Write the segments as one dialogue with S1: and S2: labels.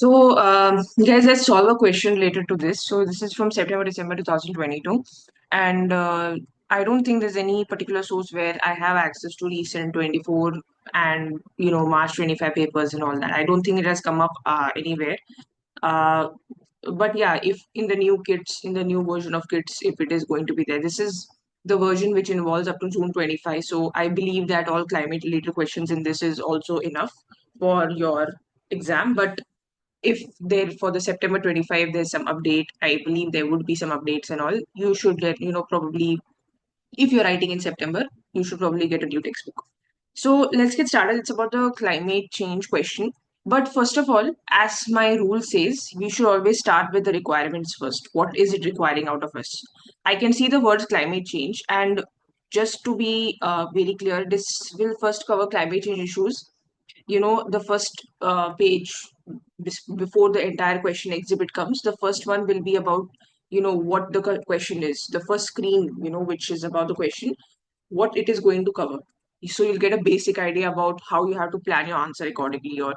S1: Guys, let's solve a question related to this. So, this is from September, December 2022. And I don't think there's any particular source where I have access to recent 24 and, March 25 papers and all that. I don't think it has come up anywhere. Uh, but yeah, if in the new kits, in the new version of kits, if it is going to be there, this is the version which involves up to June 25. So, I believe that all climate related questions in this is also enough for your exam. But if there for the September 25 there's some update, I believe there would be some updates and all. You should get, probably if you're writing in September, you should probably get a new textbook. So let's get started. It's about the climate change question. But first of all, as my rule says, we should always start with the requirements first. What is it requiring out of us? I can see the words climate change, and just to be very clear, this will first cover climate change issues. The first page before the entire question exhibit comes, the first one will be about what the question is, the first screen, which is about the question, what it is going to cover. So you'll get a basic idea about how you have to plan your answer accordingly or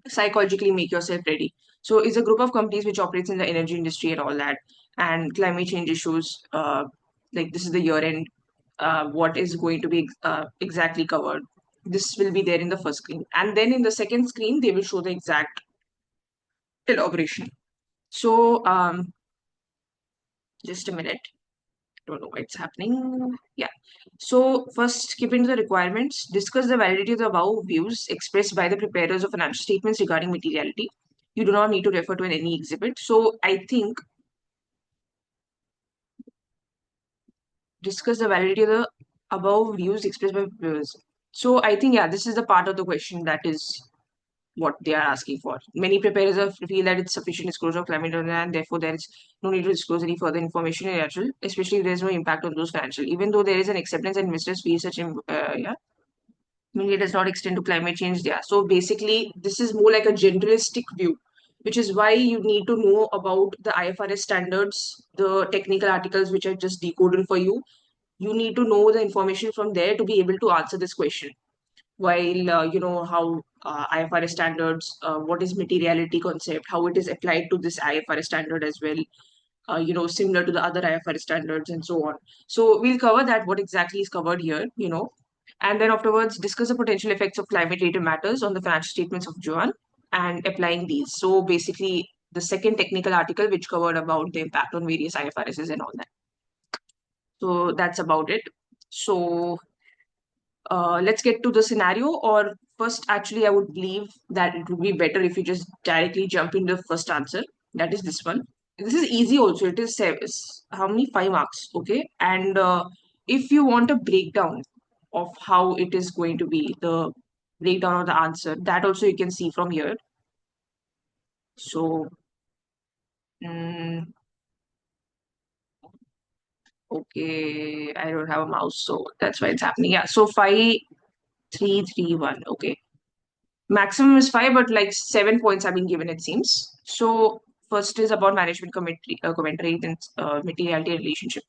S1: psychologically make yourself ready. So it's a group of companies which operates in the energy industry and all that, and climate change issues, like this is the year end, what is going to be exactly covered. This will be there in the first screen, and then in the second screen they will show the exact elaboration. So just a minute. Don't know why it's happening. Yeah. So first, skip into the requirements. Discuss the validity of the above views expressed by the preparers of financial statements regarding materiality. You do not need to refer to any exhibit. So I think discuss the validity of the above views expressed by preparers. So I think, yeah, this is the part of the question that is what they are asking for. Many preparers feel that it's sufficient disclosure of climate and therefore there is no need to disclose any further information in actual, especially if there is no impact on those financial. Even though there is an acceptance and investors feel such, yeah, I mean, it does not extend to climate change. Yeah. So basically, this is more like a generalistic view, which is why you need to know about the IFRS standards, the technical articles which I just decoded for you. You need to know the information from there to be able to answer this question. While how IFRS standards, what is materiality concept, how it is applied to this IFRS standard as well, similar to the other IFRS standards and so on. So we'll cover that, what exactly is covered here, and then afterwards discuss the potential effects of climate-related matters on the financial statements of Juan and applying these. So basically, the second technical article which covered about the impact on various IFRSs and all that. So that's about it. So let's get to the scenario. Or first, actually, I would believe that it would be better if you just directly jump into the first answer. That is this one. This is easy also. It is seven, how many? 5 marks. Okay. And if you want a breakdown of how it is going to be, the breakdown of the answer, that also you can see from here. So, mm, okay, I don't have a mouse, so that's why it's happening. Yeah. So 5, 3, 3, 1. Okay. Maximum is 5, but like 7 points have been given, it seems. So first is about management commentary, then materiality and relationship.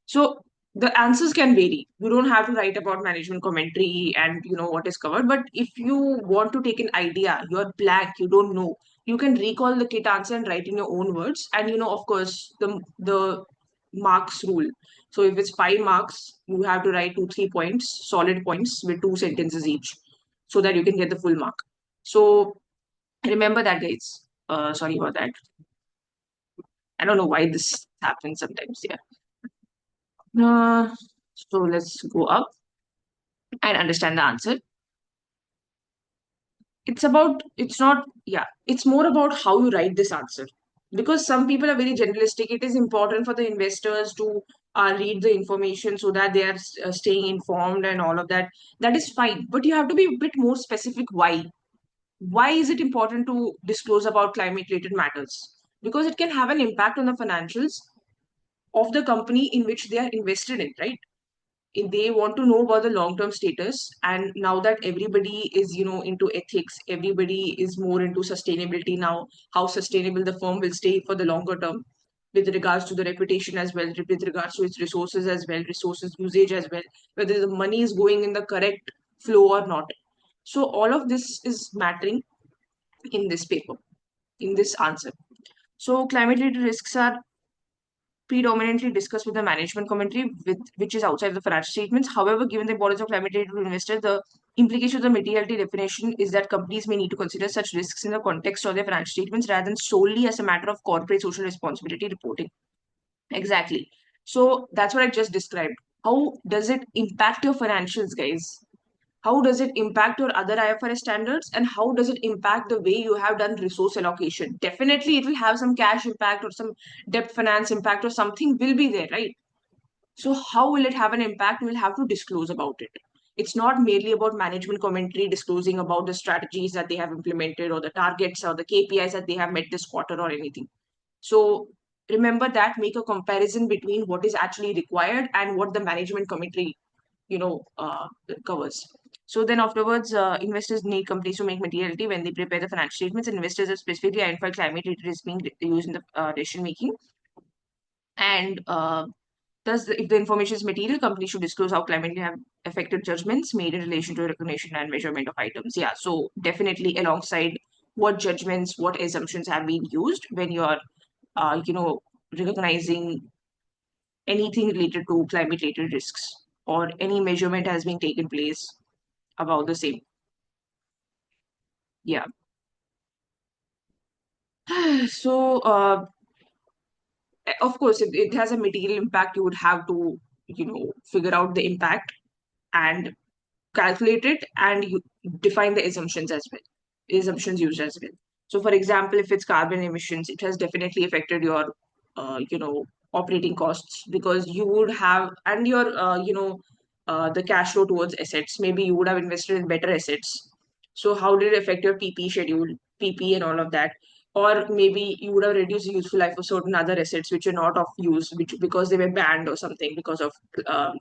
S1: So the answers can vary. You don't have to write about management commentary and what is covered. But if you want to take an idea, you're blank, you don't know, you can recall the kit answer and write in your own words. And of course, the marks rule. So if it's 5 marks, you have to write 2, 3 points, solid points with 2 sentences each, so that you can get the full mark. So remember that, guys. Sorry about that. I don't know why this happens sometimes. Yeah. So let's go up and understand the answer. It's not, yeah, it's more about how you write this answer. Because some people are very generalistic. It is important for the investors to read the information so that they are staying informed and all of that. That is fine. But you have to be a bit more specific. Why? Why is it important to disclose about climate related matters? Because it can have an impact on the financials of the company in which they are invested in, right? If they want to know about the long term status, and now that everybody is into ethics, everybody is more into sustainability now, how sustainable the firm will stay for the longer term, with regards to the reputation as well, with regards to its resources as well, resources usage as well, whether the money is going in the correct flow or not. So all of this is mattering in this paper. in this answer. So climate-related risks are predominantly discussed with the management commentary, which is outside the financial statements. However, given the importance of climate related to investors, the implication of the materiality definition is that companies may need to consider such risks in the context of their financial statements rather than solely as a matter of corporate social responsibility reporting. Exactly. So that's what I just described. How does it impact your financials, guys? How does it impact your other IFRS standards, and how does it impact the way you have done resource allocation? Definitely, it will have some cash impact or some debt finance impact or something will be there, right? So, how will it have an impact? We'll have to disclose about it. It's not merely about management commentary disclosing about the strategies that they have implemented or the targets or the KPIs that they have met this quarter or anything. So, remember that, make a comparison between what is actually required and what the management commentary you know uh, covers. So then afterwards, investors need companies to make materiality when they prepare the financial statements. Investors have specifically identified climate related risk being used in the decision making. And if the information is material, companies should disclose how climate have affected judgments made in relation to recognition and measurement of items. Yeah, so definitely alongside what judgments, what assumptions have been used when you are, recognizing anything related to climate related risks, or any measurement has been taken place about the same. Yeah. So, of course, if it has a material impact, you would have to, figure out the impact and calculate it, and you define the assumptions as well, assumptions used as well. So, for example, if it's carbon emissions, it has definitely affected your, operating costs, because you would have, and your, the cash flow towards assets. Maybe you would have invested in better assets. So, how did it affect your PP schedule, PP, and all of that? Or maybe you would have reduced the useful life of certain other assets which are not of use, which because they were banned or something because of, uh,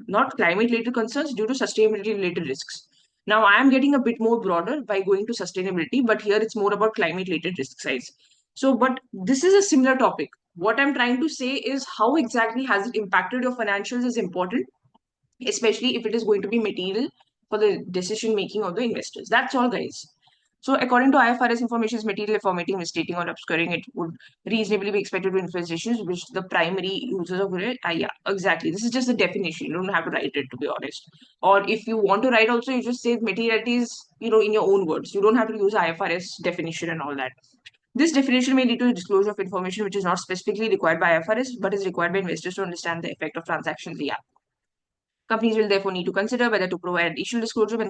S1: not climate related concerns, due to sustainability related risks. Now, I am getting a bit more broader by going to sustainability, but here it's more about climate related risk size. So, but this is a similar topic. What I'm trying to say is how exactly has it impacted your financials is important, especially if it is going to be material for the decision making of the investors. That's all, guys. So, according to IFRS, information is material if omitting, misstating, or obscuring it would reasonably be expected to influence decisions, which the primary users of it. Yeah, exactly. This is just the definition. You don't have to write it, to be honest. Or if you want to write, also you just say materiality is, in your own words. You don't have to use IFRS definition and all that. This definition may lead to disclosure of information which is not specifically required by IFRS, but is required by investors to understand the effect of transactions. Yeah. Companies will therefore need to consider whether to provide additional disclosure when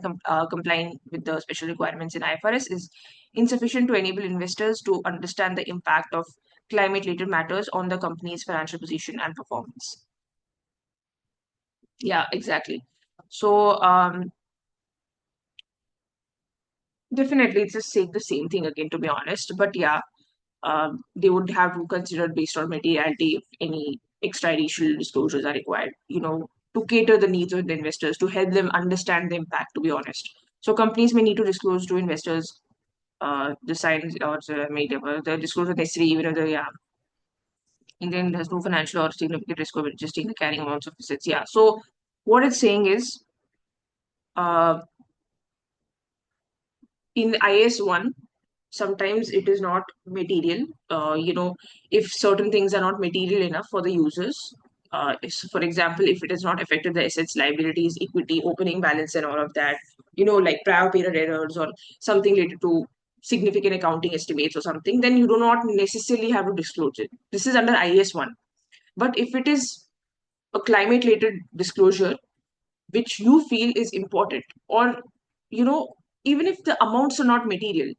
S1: complying with the special requirements in IFRS is insufficient to enable investors to understand the impact of climate-related matters on the company's financial position and performance. Yeah, exactly. So, definitely, it's just say the same thing again, to be honest. But yeah, they would have to consider based on materiality if any extra additional disclosures are required, to cater the needs of the investors, to help them understand the impact, to be honest. So companies may need to disclose to investors the signs or the disclosure necessary, even if the yeah, Indian has no financial or significant risk of adjusting the carrying amounts of assets. Yeah. So what it's saying is, uh, in IS1, sometimes it is not material. If certain things are not material enough for the users, for example, if it has not affected the assets, liabilities, equity, opening balance, and all of that, like prior period errors or something related to significant accounting estimates or something, then you do not necessarily have to disclose it. This is under IS1. But if it is a climate related disclosure, which you feel is important, or, you know, even if the amounts are not material,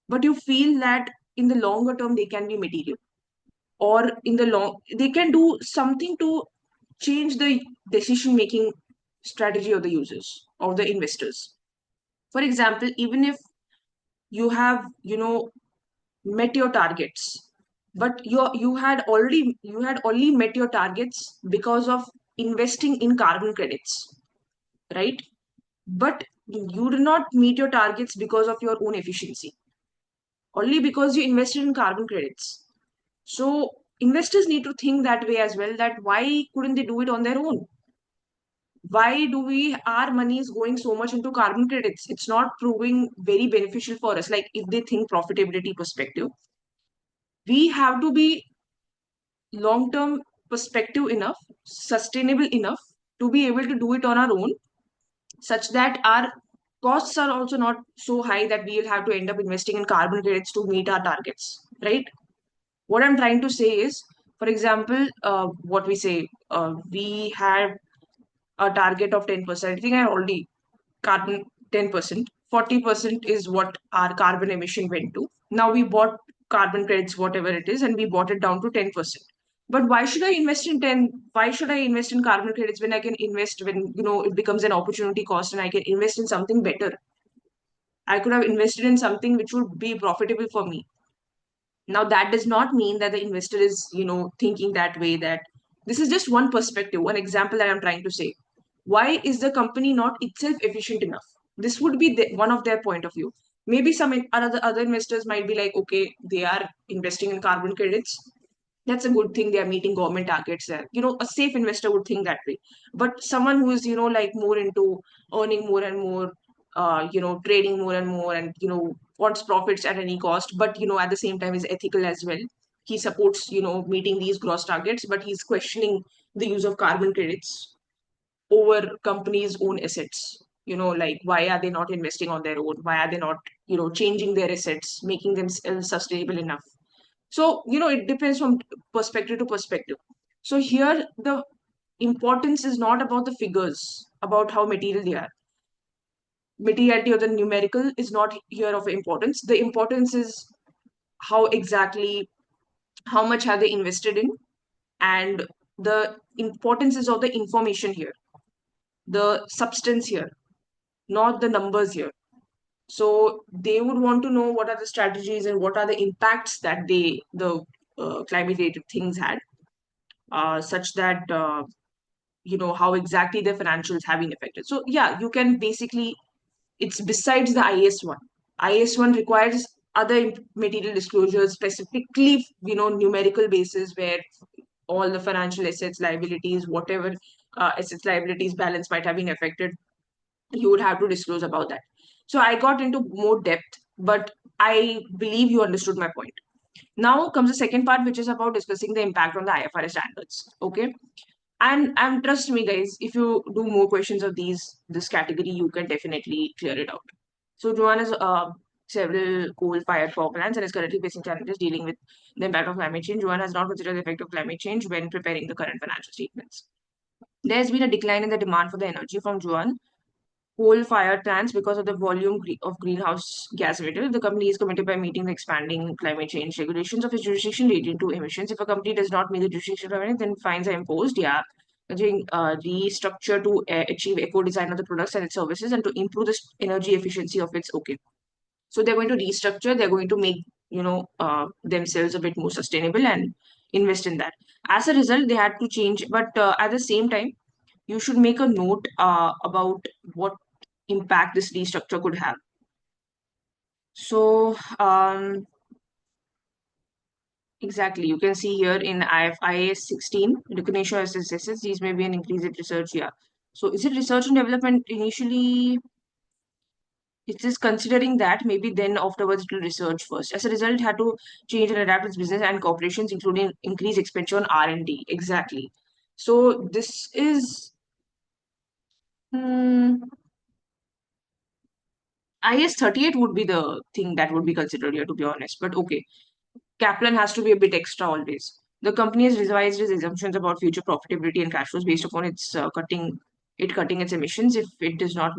S1: but you feel that in the longer term they can be material, or in the long they can do something to change the decision making strategy of the users or the investors. For example, even if you have, met your targets, but you had only met your targets because of investing in carbon credits, right? But you did not meet your targets because of your own efficiency, only because you invested in carbon credits. So investors need to think that way as well, that why couldn't they do it on their own? Why do we, our money is going so much into carbon credits? It's not proving very beneficial for us. Like if they think profitability perspective, we have to be long term perspective enough, sustainable enough to be able to do it on our own, such that our costs are also not so high that we will have to end up investing in carbon credits to meet our targets, right? What I'm trying to say is, for example, what we say, we have a target of 10%. I think I already carbon 10%. 40% is what our carbon emission went to. Now we bought carbon credits, whatever it is, and we bought it down to 10%. But why should I invest in 10? Why should I invest in carbon credits when I can invest when, it becomes an opportunity cost and I can invest in something better? I could have invested in something which would be profitable for me. Now, that does not mean that the investor is, thinking that way, that this is just one perspective, one example that I'm trying to say. Why is the company not itself efficient enough? This would be one of their point of view. Maybe some other investors might be like, okay, they are investing in carbon credits. That's a good thing. They are meeting government targets there. A safe investor would think that way. But someone who is, like more into earning more and more, trading more and more, and, wants profits at any cost, but, at the same time is ethical as well. He supports, meeting these gross targets, but he's questioning the use of carbon credits over companies' own assets. Like why are they not investing on their own? Why are they not, changing their assets, making them sustainable enough? So, it depends from perspective to perspective. So here the importance is not about the figures, about how material they are. Materiality or the numerical is not here of importance. The importance is how exactly, how much have they invested in, and the importance is of the information here, the substance here, not the numbers here. So they would want to know what are the strategies and what are the impacts that the climate related things had, such that, how exactly their financials have been affected. So yeah, you can basically, it's besides the IS1. IS1 requires other material disclosures, specifically, numerical basis, where all the financial assets, liabilities, whatever assets, liabilities balance might have been affected, you would have to disclose about that. So I got into more depth, but I believe you understood my point. Now comes the second part, which is about discussing the impact on the IFRS standards. Okay. And trust me, guys, if you do more questions of this category, you can definitely clear it out. So Joanne has several coal-fired power plants and is currently facing challenges dealing with the impact of climate change. Joanne has not considered the effect of climate change when preparing the current financial statements. There has been a decline in the demand for the energy from Joanne coal-fired plants because of the volume of greenhouse gas emitted. The company is committed by meeting the expanding climate change regulations of its jurisdiction relating to emissions. If a company does not meet the jurisdiction requirement, then fines are imposed. Yeah, doing restructure to achieve eco-design of the products and its services and to improve the energy efficiency of its. Okay, so they're going to restructure. They're going to make themselves a bit more sustainable and invest in that. As a result, they had to change, but at the same time, you should make a note about what impact this restructure could have. So, exactly, you can see here in IFRS 16, recognition of assets, these may be an increase in research. Yeah. So, is it research and development initially? It is considering that maybe then afterwards it will research first. As a result, it had to change and adapt its business and corporations, including increase expenditure on R&D. Exactly. So this is hmm, IS 38 would be the thing that would be considered here, to be honest. But okay, Kaplan has to be a bit extra always. The company has revised its assumptions about future profitability and cash flows based upon its cutting its emissions. If it does not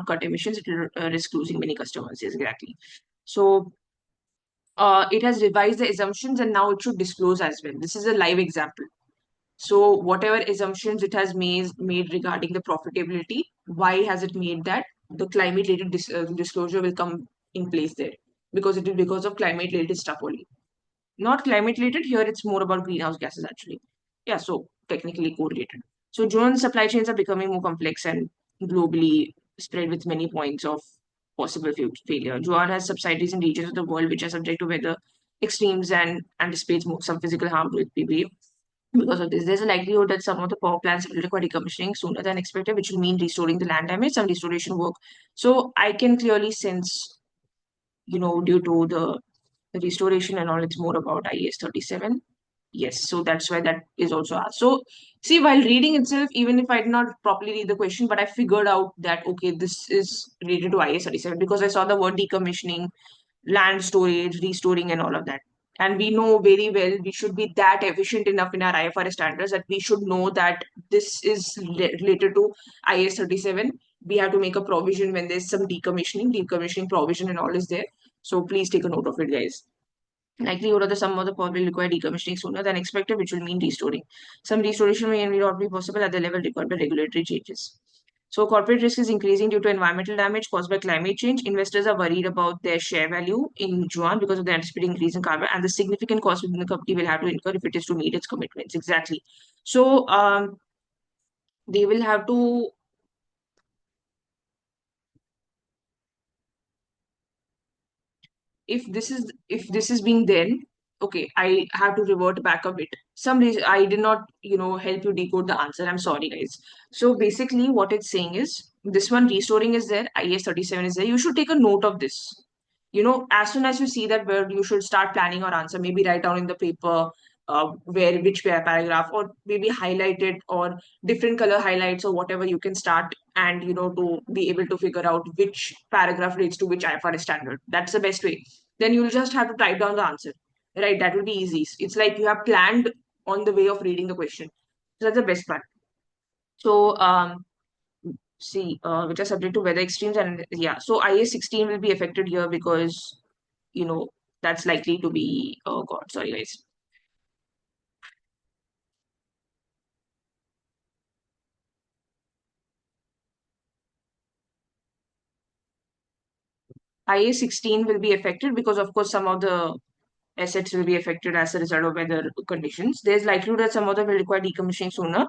S1: cut emissions, it will risk losing many customers. Yes, exactly. So it has revised the assumptions and now it should disclose as well. This is a live example. So whatever assumptions it has made regarding the profitability, why has it made that? The climate related disclosure will come in place there, because it is because of climate related stuff only. Not climate related, here it's more about greenhouse gases actually. Yeah, so technically correlated. So drone supply chains are becoming more complex and globally spread with many points of possible failure. Joan has subsidiaries in regions of the world which are subject to weather extremes and anticipates some physical harm to its people. Because of this, there's a likelihood that some of the power plants will require decommissioning sooner than expected, which will mean restoring the land damage, some restoration work. So I can clearly sense, due to the restoration and all, it's more about IAS 37. Yes, so that's why that is also asked. So, see, while reading itself, even if I did not properly read the question, but I figured out that, okay, this is related to IAS 37 because I saw the word decommissioning, land storage, restoring, and all of that. And we know very well we should be that efficient enough in our IFRS standards that we should know that this is related to IAS 37. We have to make a provision when there's some decommissioning provision and all is there. So please take a note of it, guys. Likelihood of the sum of the part will require decommissioning sooner than expected, which will mean restoring. Some restoration may not be possible at the level required by regulatory changes. So corporate risk is increasing due to environmental damage caused by climate change. Investors are worried about their share value in Juan because of the anticipated increase in carbon and the significant cost within the company will have to incur if it is to meet its commitments. Exactly. So they will have to, if this is being then, okay, I have to revert back a bit. Some reason I did not help you decode the answer, I'm sorry, guys. So basically what it's saying is, this one restoring is there, IS 37 is there, you should take a note of this. As soon as you see that word, you should start planning your answer. Maybe write down in the paper where which paragraph, or maybe highlight it, or different color highlights, or whatever you can start, and to be able to figure out which paragraph relates to which IFRS standard. That's the best way. Then you'll just have to type down the answer, right? That will be easy. It's like you have planned on the way of reading the question. So that's the best part. So see, which are subject to weather extremes, and yeah, so IS 16 will be affected here because you know that's likely to be, oh god, sorry guys. IA 16 will be affected because of course some of the assets will be affected as a result of weather conditions. There's likelihood that some of them will require decommissioning sooner,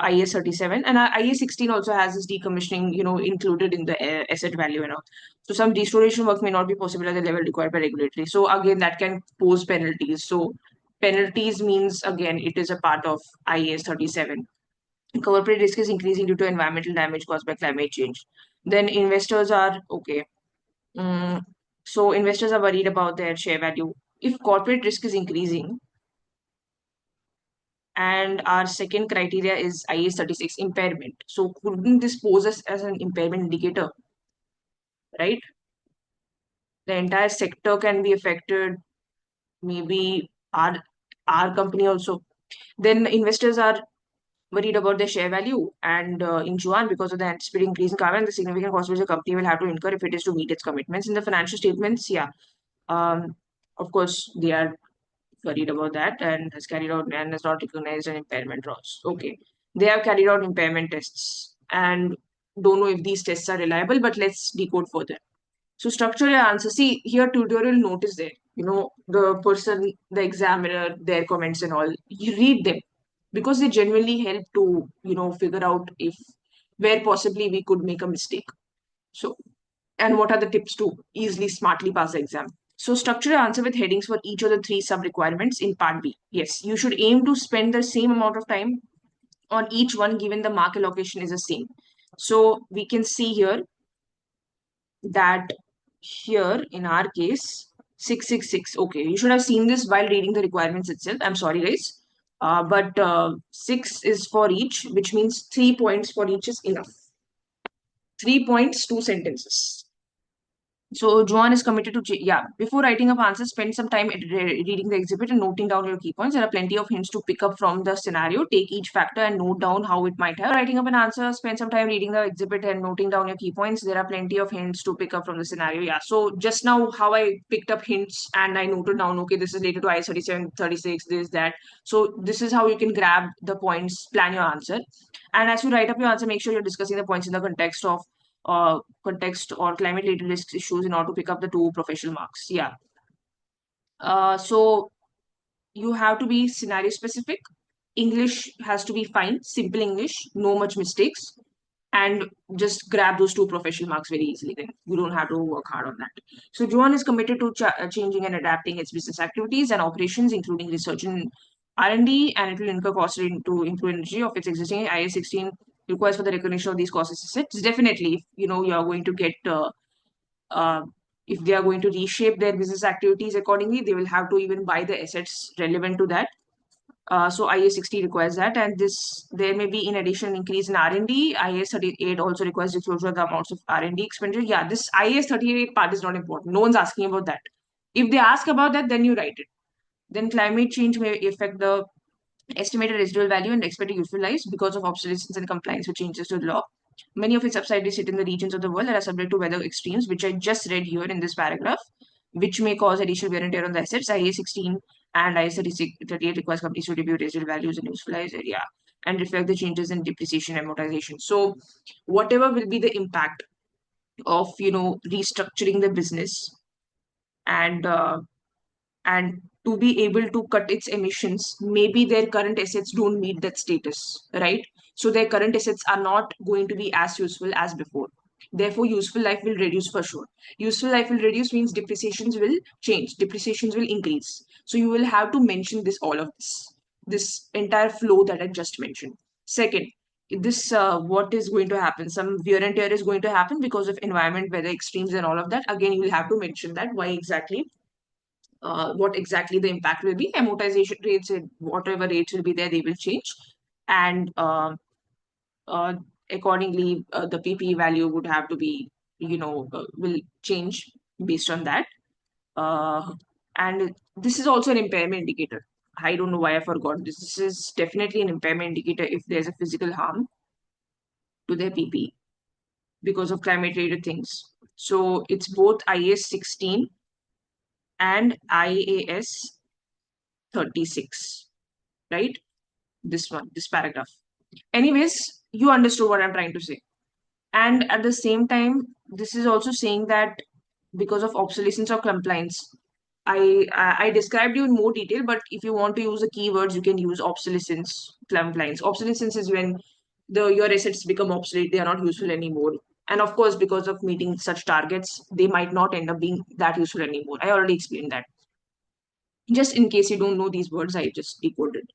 S1: IS 37, and IS 16 also has this decommissioning included in the asset value and all. So some restoration work may not be possible at the level required by regulatory. So again, that can pose penalties. So penalties means, again, it is a part of IAS 37. Corporate risk is increasing due to environmental damage caused by climate change. Then investors are okay. Mm, so investors are worried about their share value. If corporate risk is increasing, and our second criteria is IAS 36 impairment. So couldn't this pose us as an impairment indicator, right? The entire sector can be affected, maybe our company also. Then investors are worried about their share value and in Juan because of the anticipated increase in carbon, the significant cost which the company will have to incur if it is to meet its commitments in the financial statements. Yeah, um, of course they are worried about that and has carried out and has not recognized an impairment loss. Okay, they have carried out impairment tests and don't know if these tests are reliable, but let's decode further. So structure your answer. See, here tutorial note is there. The person, the examiner, their comments and all. You read them because they genuinely help to, figure out if where possibly we could make a mistake. So, and what are the tips to easily, smartly pass the exam? So structure your answer with headings for each of the three sub requirements in part B. Yes, you should aim to spend the same amount of time on each one given the mark allocation is the same. So we can see here that here in our case 666, okay, you should have seen this while reading the requirements itself, I'm sorry guys, but 6 is for each, which means 3 points for each is enough. 3 points, 2 sentences. So Joan is committed to, yeah, before writing up answers, spend some time reading the exhibit and noting down your key points. There are plenty of hints to pick up from the scenario. Take each factor and note down how it might have. Writing up an answer, spend some time reading the exhibit and noting down your key points. There are plenty of hints to pick up from the scenario. Yeah. So just now, how I picked up hints and I noted down, okay, this is related to IS 37, 36, this, that. So this is how you can grab the points, plan your answer. And as you write up your answer, make sure you're discussing the points in the context or climate related risk issues in order to pick up the two professional marks. Yeah. So you have to be scenario specific. English has to be fine, simple English, no much mistakes, and just grab those two professional marks very easily. Then you don't have to work hard on that. So Joan is committed to changing and adapting its business activities and operations, including research and R&D, and it will incur costs to improve energy of its existing. IAS 16 requires for the recognition of these cost assets. Definitely, if you are going to get uh, if they are going to reshape their business activities accordingly, they will have to even buy the assets relevant to that. So IAS 60 requires that, and this there may be in addition increase in R&D. IAS 38 also requires disclosure of the amounts of R&D expenditure. Yeah, this IAS 38 part is not important. No one's asking about that. If they ask about that, then you write it. Then climate change may affect the estimated residual value and expected useful lives because of obsolescence and compliance with changes to the law. Many of its subsidiaries sit in the regions of the world that are subject to weather extremes, which I just read here in this paragraph, which may cause additional wear and tear on the assets. IAS 16 and IAS 38 requires companies to review residual values and useful lives area and reflect the changes in depreciation and amortization. So, whatever will be the impact of restructuring the business and and to be able to cut its emissions, maybe their current assets don't meet that status, right? So their current assets are not going to be as useful as before. Therefore, useful life will reduce for sure. Useful life will reduce means depreciations will change, depreciations will increase. So you will have to mention all of this entire flow that I just mentioned. Second, this what is going to happen? Some wear and tear is going to happen because of environment, weather extremes, and all of that. Again, you will have to mention that why exactly what exactly the impact will be. Amortization rates, whatever rates will be there, they will change. And uh, accordingly, the PPE value would have to be, will change based on that. And this is also an impairment indicator. I don't know why I forgot this. This is definitely an impairment indicator if there's a physical harm to their PPE because of climate related things. So it's both IAS 16 and IAS 36, right? This one, this paragraph. Anyways, you understood what I'm trying to say. And at the same time, this is also saying that because of obsolescence or compliance, I described you in more detail, but if you want to use the keywords, you can use obsolescence, compliance. Obsolescence is when your assets become obsolete, they are not useful anymore. And of course, because of meeting such targets, they might not end up being that useful anymore. I already explained that. Just in case you don't know these words, I just decoded.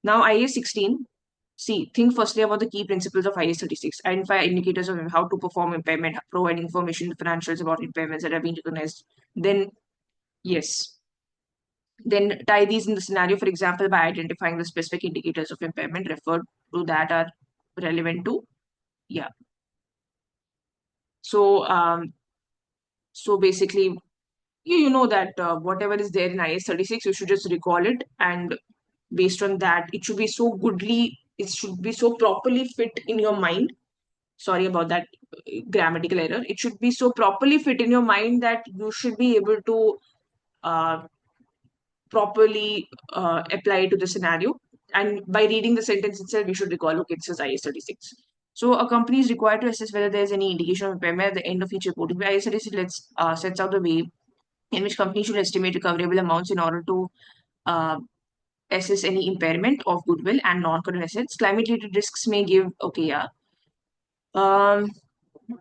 S1: Now, IAS 16. See, think firstly about the key principles of IAS 36. Identify indicators of how to perform impairment, provide information to financials about impairments that have been recognized. Then, yes. Then tie these in the scenario, for example, by identifying the specific indicators of impairment referred to that are relevant to. Yeah. So, so basically, you know that whatever is there in IAS 36, you should just recall it, and based on that, it should be so goodly, it should be so properly fit in your mind. Sorry about that grammatical error. It should be so properly fit in your mind that you should be able to uh, properly apply it to the scenario. And by reading the sentence itself, we should recall, okay, this is IS 36. So a company is required to assess whether there is any indication of impairment at the end of each reporting. IS 36 sets out the way in which companies should estimate recoverable amounts in order to uh, assess any impairment of goodwill and non-current assets. Climate-related risks may give, okay, yeah. Um,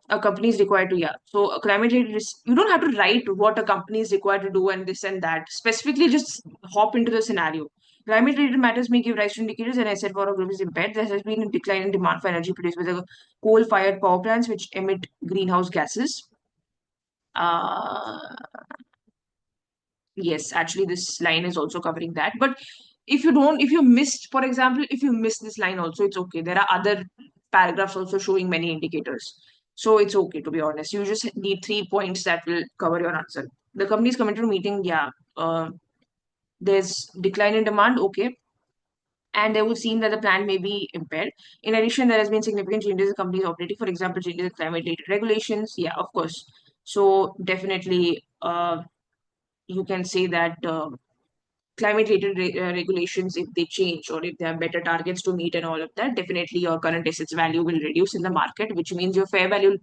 S1: a company is required to, yeah. So a climate related risk, you don't have to write what a company is required to do and this and that. Specifically, just hop into the scenario. Climate related matters may give rise to indicators, and I said for a group is impaired. There has been a decline in demand for energy produced by the coal fired power plants, which emit greenhouse gases. Uh, yes, actually, this line is also covering that. But if you missed, for example, if you missed this line also, it's okay. There are other paragraphs also showing many indicators. So it's okay, to be honest. You just need 3 points that will cover your answer. The company is committed to meeting, yeah. There's decline in demand, okay. And they would seem that the plant may be impaired. In addition, there has been significant changes in companies operating, for example, changes in climate-related regulations. Yeah, of course. So definitely, you can say that climate related regulations, if they change or if there are better targets to meet and all of that, definitely your current assets value will reduce in the market, which means your fair value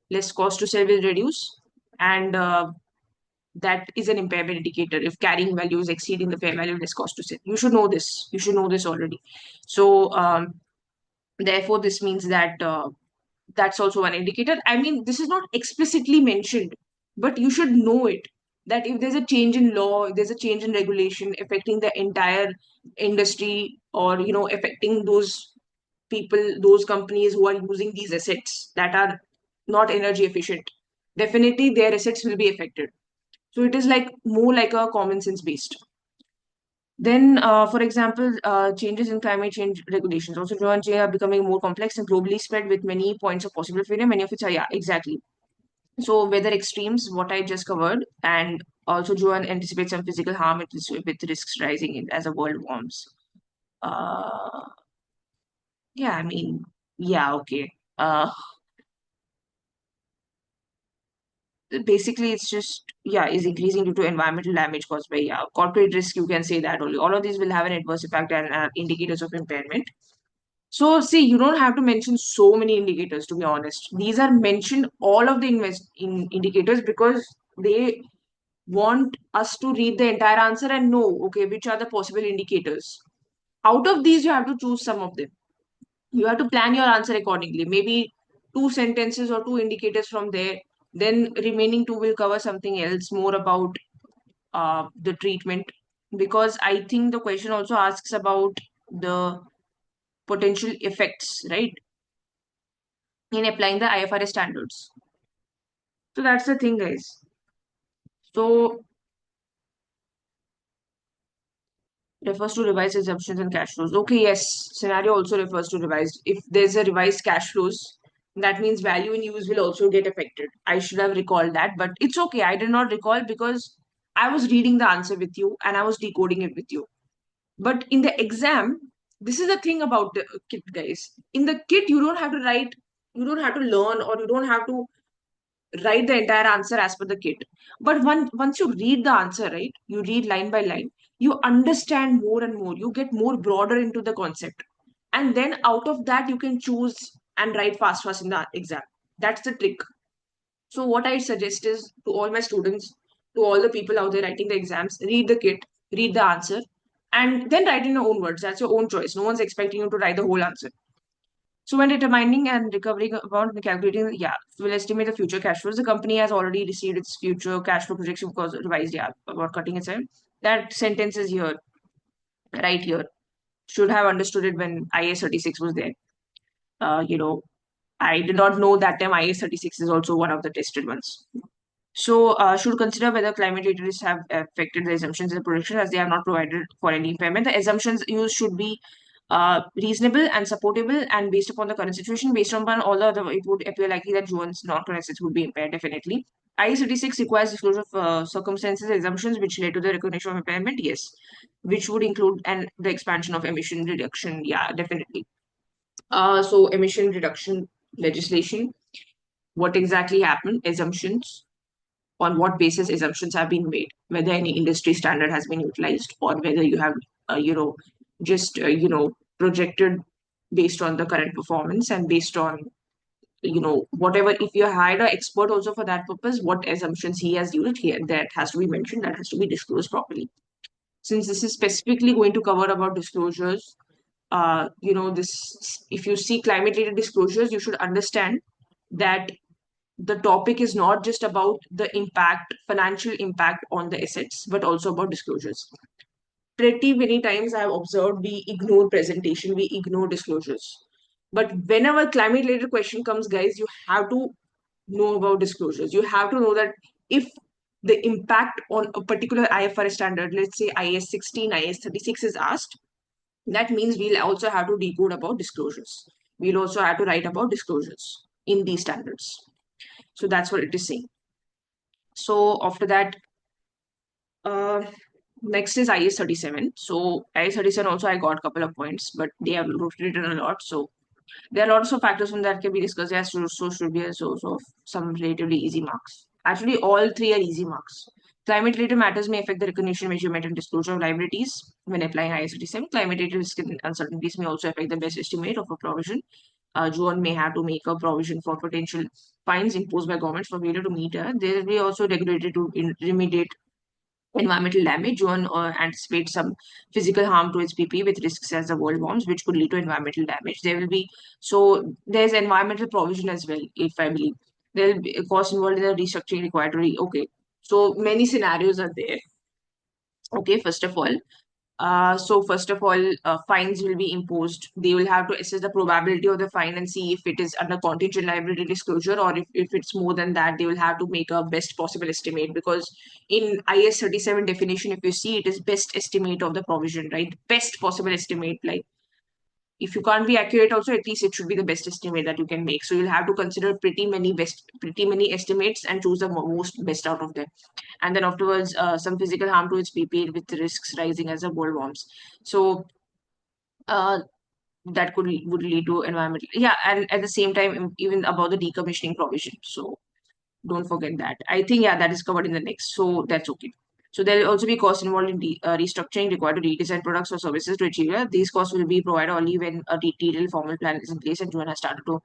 S1: less cost to sell will reduce. And that is an impairment indicator if carrying value is exceeding the fair value less cost to sell. You should know this. You should know this already. So therefore, this means that that's also one indicator. I mean, this is not explicitly mentioned, but you should know it. that if there's a change in law, if there's a change in regulation affecting the entire industry, or affecting those people, those companies who are using these assets that are not energy efficient, definitely their assets will be affected. So it is like more like a common sense based. Then, for example, changes in climate change regulations. Also, Johan J are becoming more complex and globally spread with many points of possible failure. Many of which are, yeah, exactly. So, weather extremes, what I just covered, and also Johan anticipates some physical harm with risks rising as the world warms. Uh, yeah, I mean, yeah, okay. Basically, it's just, yeah, is increasing due to environmental damage caused by, yeah, corporate risk. You can say that only. All of these will have an adverse impact and indicators of impairment. So, see, you don't have to mention so many indicators, to be honest. These are mentioned all of the indicators because they want us to read the entire answer and know, okay, which are the possible indicators. Out of these, you have to choose some of them. You have to plan your answer accordingly. Maybe two sentences or two indicators from there. Then remaining two will cover something else more about the treatment. Because I think the question also asks about the potential effects, right, in applying the IFRS standards. So that's the thing, guys. So refers to revised assumptions and cash flows. Okay, yes. Scenario also refers to revised. If there's a revised cash flows, that means value in use will also get affected. I should have recalled that, but it's okay. I did not recall because I was reading the answer with you and I was decoding it with you. But in the exam, this is the thing about the kit, guys. In the kit, you don't have to write, you don't have to learn, or you don't have to write the entire answer as per the kit. But once you read the answer, right, you read line by line, you understand more and more. You get more broader into the concept. And then out of that, you can choose and write fast in the exam. That's the trick. So what I suggest is to all my students, to all the people out there writing the exams, read the kit, read the answer, and then write in your own words. That's your own choice. No one's expecting you to write the whole answer. So when determining and recovering about the calculating, yeah, will estimate the future cash flows. The company has already received its future cash flow projection because revised, yeah, about cutting its end. That sentence is here, right here. Should have understood it when IAS 36 was there. I did not know that time IAS 36 is also one of the tested ones. So, should consider whether climate-related risks have affected the assumptions in the projection as they have not provided for any impairment. The assumptions used should be reasonable and supportable and based upon the current situation. Based upon all the other, it would appear likely that Juan's non-current assets would be impaired, definitely. IS-36 requires disclosure of circumstances, assumptions which led to the recognition of impairment, yes, which would include the expansion of emission reduction, yeah, definitely. So emission reduction legislation, what exactly happened, assumptions, on what basis assumptions have been made, whether any industry standard has been utilized or whether you have, just, projected based on the current performance and based on, whatever, if you hired an expert also for that purpose, what assumptions he has used here, that has to be mentioned, that has to be disclosed properly. Since this is specifically going to cover about disclosures, this, if you see climate related disclosures, you should understand that the topic is not just about the impact, financial impact on the assets, but also about disclosures. Pretty many times I have observed we ignore presentation, we ignore disclosures. But whenever climate related question comes, guys, you have to know about disclosures. You have to know that if the impact on a particular IFRS standard, let's say IS 16, IS 36 is asked, that means we'll also have to decode about disclosures. We'll also have to write about disclosures in these standards. So that's what it is saying. So after that, uh, next is IS 37. So IS 37 also I got a couple of points, but they have written a lot. So there are lots of factors from that can be discussed as so should be a source of some relatively easy marks. Actually, all three are easy marks. Climate related matters may affect the recognition, measurement, and disclosure of liabilities when applying IS 37. Climate related risk and uncertainties may also affect the best estimate of a provision. Juan may have to make a provision for potential fines imposed by governments for failure to meet. There will be also regulated to remediate environmental damage. One anticipates some physical harm to its PP with risks as the world warms, which could lead to environmental damage. There will be, so there's environmental provision as well, if I believe. There will be a cost involved in the restructuring required to okay. So many scenarios are there. Okay, first of all. Fines will be imposed. They will have to assess the probability of the fine and see if it is under contingent liability disclosure, or if it's more than that, they will have to make a best possible estimate. Because in IS 37 definition, if you see, it is best estimate of the provision, right? Best possible estimate. Like, if you can't be accurate also, at least it should be the best estimate that you can make. So you'll have to consider pretty many estimates and choose the most best out of them. And then afterwards, some physical harm to its PP with risks rising as the world warms. So uh, that would lead to environmental, yeah, and at the same time, even about the decommissioning provision. So don't forget that. I think, yeah, that is covered in the next, so that's okay. So there will also be costs involved in restructuring required to redesign products or services to achieve that. These costs will be provided only when a detailed formal plan is in place and Joanne has started to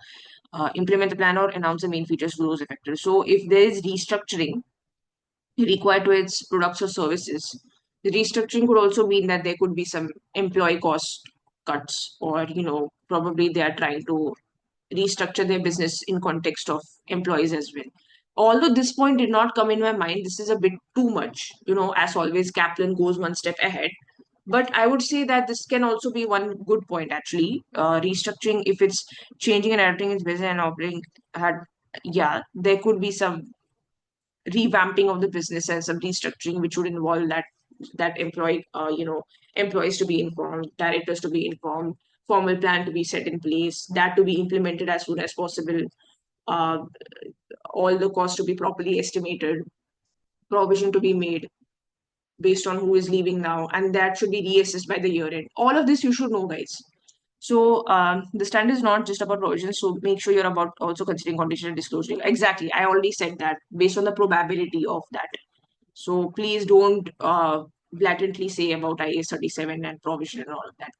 S1: implement the plan or announce the main features to those affected. So if there is restructuring required to its products or services, the restructuring could also mean that there could be some employee cost cuts, or probably they are trying to restructure their business in context of employees as well. Although this point did not come in my mind, this is a bit too much. As always, Kaplan goes one step ahead. But I would say that this can also be one good point actually. Restructuring, if it's changing and adapting its business and operating, had yeah, there could be some revamping of the business and some restructuring, which would involve that employees to be informed, directors to be informed, formal plan to be set in place, that to be implemented as soon as possible, uh, all the costs to be properly estimated, provision to be made based on who is leaving now, and that should be reassessed by the year end. All of this you should know, guys. So the standard is not just about provisions. So make sure you're about also considering conditional disclosure. Exactly, I already said that based on the probability of that. So please don't blatantly say about IAS 37 and provision and all of that.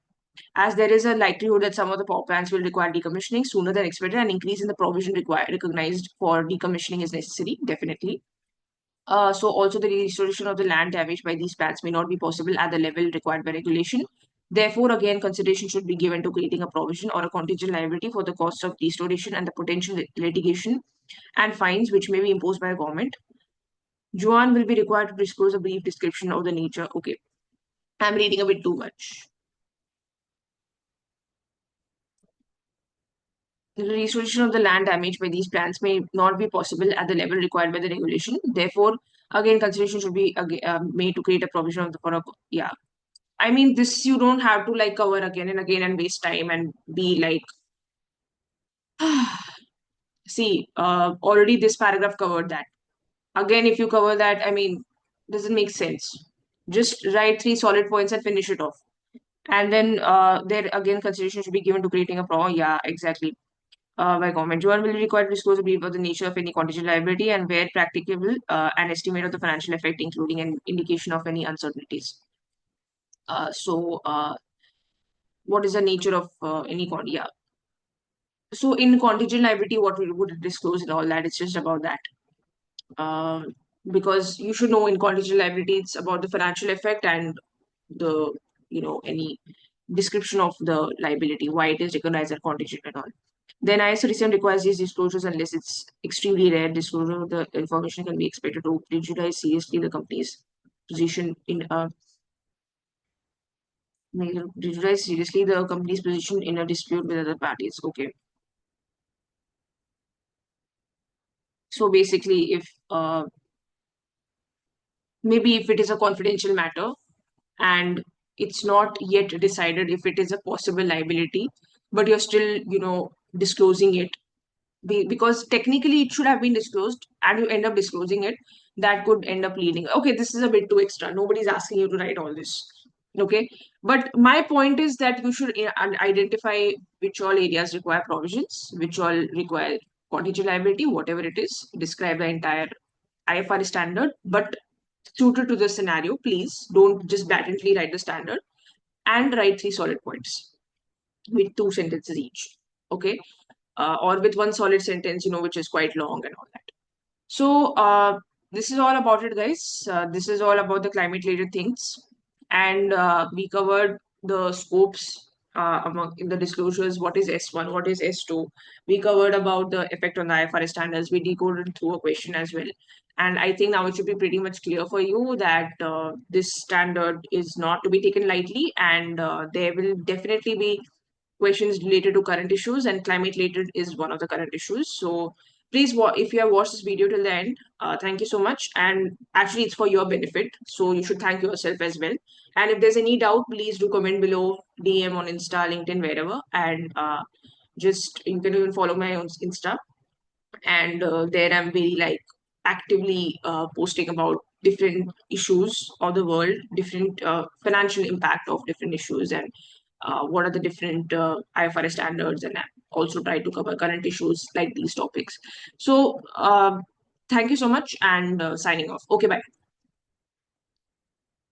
S1: As there is a likelihood that some of the power plants will require decommissioning sooner than expected, an increase in the provision required recognized for decommissioning is necessary, definitely. So also the restoration of the land damaged by these plants may not be possible at the level required by regulation. Therefore, again, consideration should be given to creating a provision or a contingent liability for the costs of restoration and the potential litigation and fines which may be imposed by a government. Joanne will be required to disclose a brief description of the nature. Okay, I'm reading a bit too much. The restoration of the land damaged by these plants may not be possible at the level required by the regulation. Therefore, again, consideration should be made to create a provision of the for a, yeah. I mean, this you don't have to like cover again and again and waste time and be like, see, already this paragraph covered that. Again, if you cover that, I mean, doesn't make sense. Just write three solid points and finish it off. And then there again, consideration should be given to creating a pro. Yeah, exactly. By government. Joan will be required to disclose a brief of the nature of any contingent liability and where practicable, an estimate of the financial effect, including an indication of any uncertainties. What is the nature of any con? Yeah. So in contingent liability, what we would disclose and all that, it's just about that. Um, because you should know in contingent liability, it's about the financial effect and the, any description of the liability, why it is recognized as contingent and all. Then ISO requires these disclosures unless it's extremely rare. Disclosure of the information can be expected to prejudice seriously the company's position in a prejudice seriously the company's position in a dispute with other parties. Okay. So basically, if maybe if it is a confidential matter and it's not yet decided if it is a possible liability, but you're still, disclosing it because technically it should have been disclosed and you end up disclosing it, that could end up leading. Okay, this is a bit too extra. Nobody's asking you to write all this. Okay. But my point is that you should identify which all areas require provisions, which all require contingent liability, whatever it is, describe the entire IFRS standard, but suited to the scenario. Please don't just blatantly write the standard and write three solid points with two sentences each. Okay. Or with one solid sentence, which is quite long and all that. So, this is all about it, guys. This is all about the climate related things. And we covered the scopes among in the disclosures, what is S1, what is S2. We covered about the effect on the IFRS standards. We decoded through a question as well. And I think now it should be pretty much clear for you that this standard is not to be taken lightly, and there will definitely be questions related to current issues, and climate related is one of the current issues. So please, if you have watched this video till the end, thank you so much. And actually, it's for your benefit, so you should thank yourself as well. And if there's any doubt, please do comment below, DM on Insta, LinkedIn, wherever. And just you can even follow my own Insta, and there I'm very like actively posting about different issues of the world, different financial impact of different issues, and what are the different IFRS standards, and I also try to cover current issues like these topics. So thank you so much, and signing off. Okay, bye.